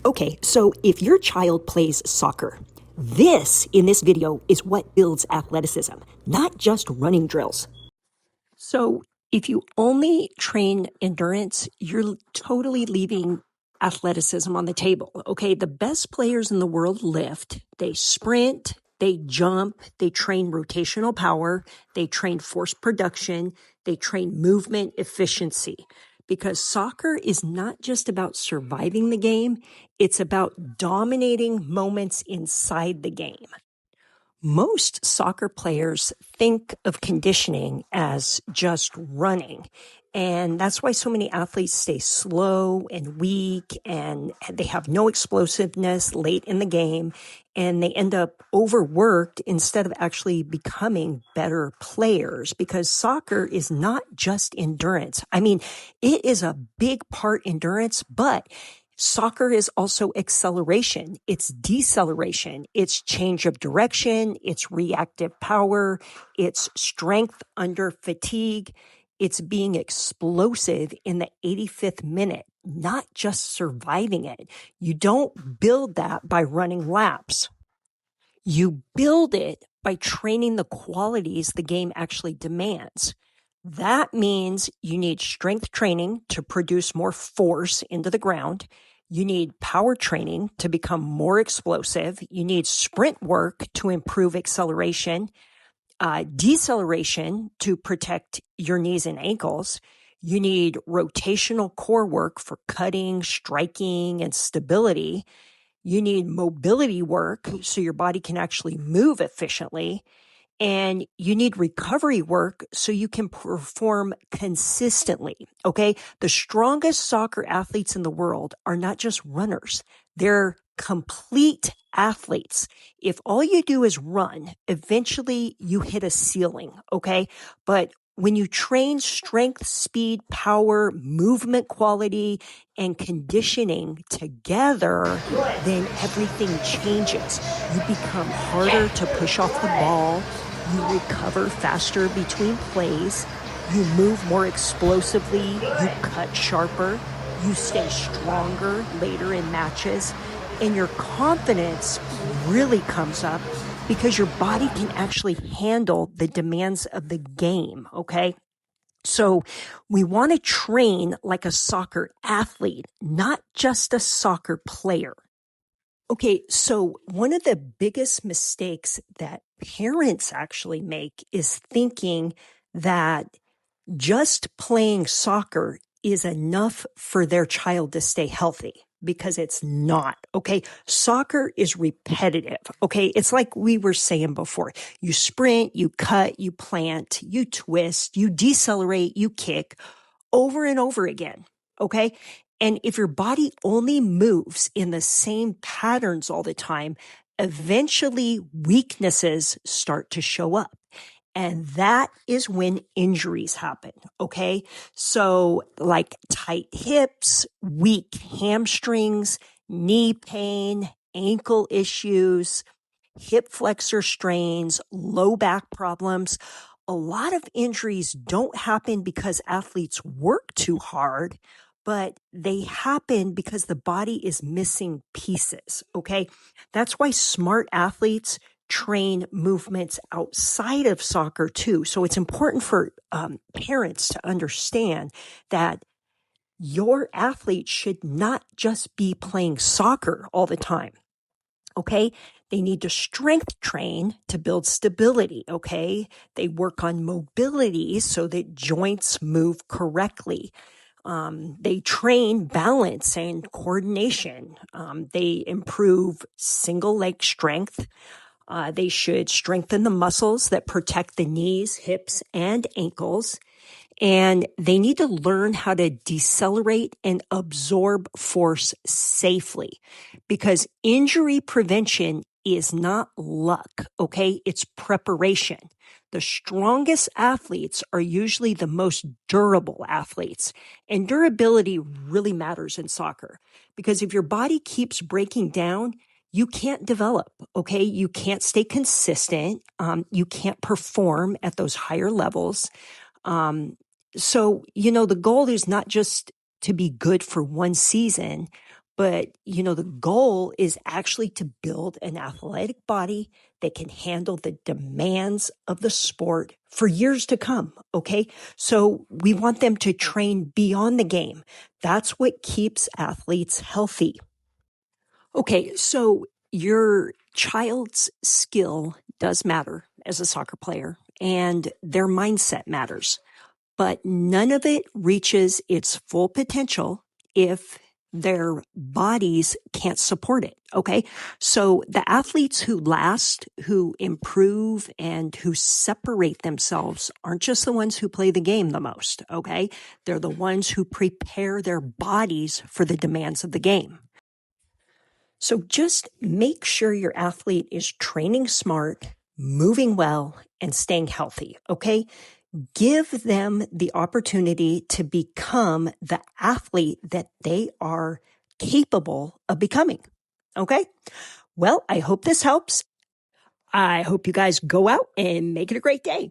Okay, so if your child plays soccer, this in this video is what builds athleticism, not just running drills. So if you only train endurance, you're totally leaving athleticism on the table. Okay, the best players in the world lift, they sprint, they jump, they train rotational power, they train force production, they train movement efficiency. Because soccer is not just about surviving the game, it's about dominating moments inside the game. Most soccer players think of conditioning as just running. And that's why so many athletes stay slow and weak and they have no explosiveness late in the game. And they end up overworked instead of actually becoming better players, because soccer is not just endurance. I mean, it is a big part endurance, but soccer is also acceleration. It's deceleration. It's change of direction. It's reactive power. It's strength under fatigue. It's being explosive in the 85th minute, not just surviving it. You don't build that by running laps. You build it by training the qualities the game actually demands. That means you need strength training to produce more force into the ground. You need power training to become more explosive. You need sprint work to improve acceleration, deceleration to protect your knees and ankles. You need rotational core work for cutting, striking, and stability. You need mobility work so your body can actually move efficiently. And you need recovery work so you can perform consistently. Okay. The strongest soccer athletes in the world are not just runners. They're complete athletes. If all you do is run, eventually you hit a ceiling. Okay. But when you train strength, speed, power, movement quality, and conditioning together, then everything changes. You become harder to push off the ball. You recover faster between plays. You move more explosively. You cut sharper. You stay stronger later in matches. And your confidence really comes up because your body can actually handle the demands of the game, okay? So we want to train like a soccer athlete, not just a soccer player. Okay, so one of the biggest mistakes that parents actually make is thinking that just playing soccer is enough for their child to stay healthy, because it's not. Okay. Soccer is repetitive. Okay. It's like we were saying before. You sprint, you cut, you plant, you twist, you decelerate, you kick over and over again. Okay. And if your body only moves in the same patterns all the time, eventually weaknesses start to show up. And that is when injuries happen. Okay. So like tight hips, weak hamstrings, knee pain, ankle issues, hip flexor strains, low back problems. A lot of injuries don't happen because athletes work too hard, but they happen because the body is missing pieces. Okay. That's why smart athletes train movements outside of soccer too. So it's important for parents to understand that your athlete should not just be playing soccer all the time. Okay. They need to strength train to build stability. Okay. They work on mobility so that joints move correctly. They train balance and coordination. They improve single leg strength. They should strengthen the muscles that protect the knees, hips, and ankles. And they need to learn how to decelerate and absorb force safely, because injury prevention is not luck, okay? It's preparation. The strongest athletes are usually the most durable athletes. And durability really matters in soccer, because if your body keeps breaking down, you can't develop, okay? You can't stay consistent. You can't perform at those higher levels. So, the goal is not just to be good for one season, But, the goal is actually to build an athletic body that can handle the demands of the sport for years to come. Okay. So we want them to train beyond the game. That's what keeps athletes healthy. Okay. So your child's skill does matter as a soccer player, and their mindset matters, but none of it reaches its full potential if their bodies can't support it. Okay. So the athletes who last, who improve, and who separate themselves aren't just the ones who play the game the most. Okay. They're the ones who prepare their bodies for the demands of the game. So just make sure your athlete is training smart, moving well, and staying healthy. Okay. Give them the opportunity to become the athlete that they are capable of becoming. Okay. Well, I hope this helps. I hope you guys go out and make it a great day.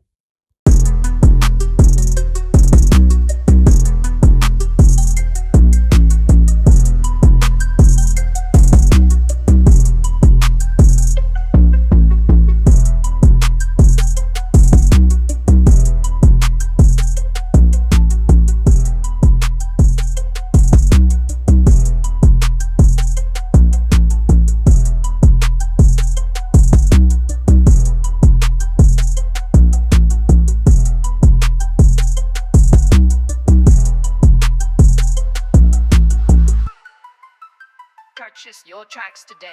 Purchase your tracks today.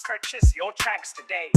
Purchase your tracks today.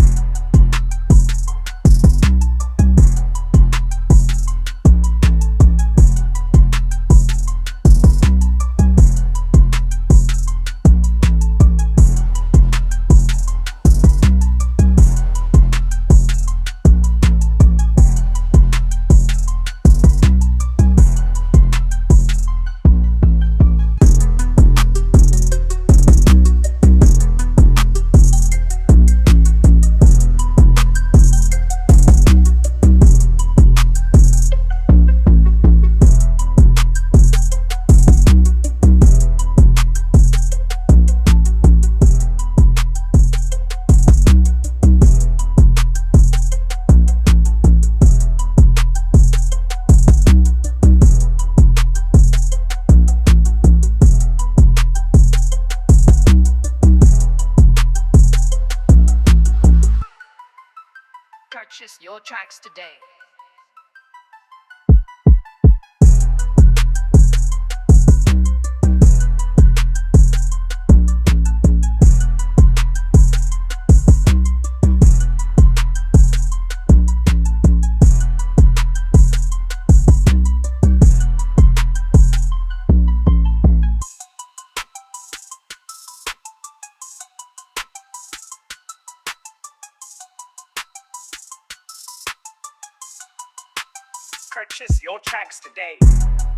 Purchase your tracks today. Purchase your tracks today.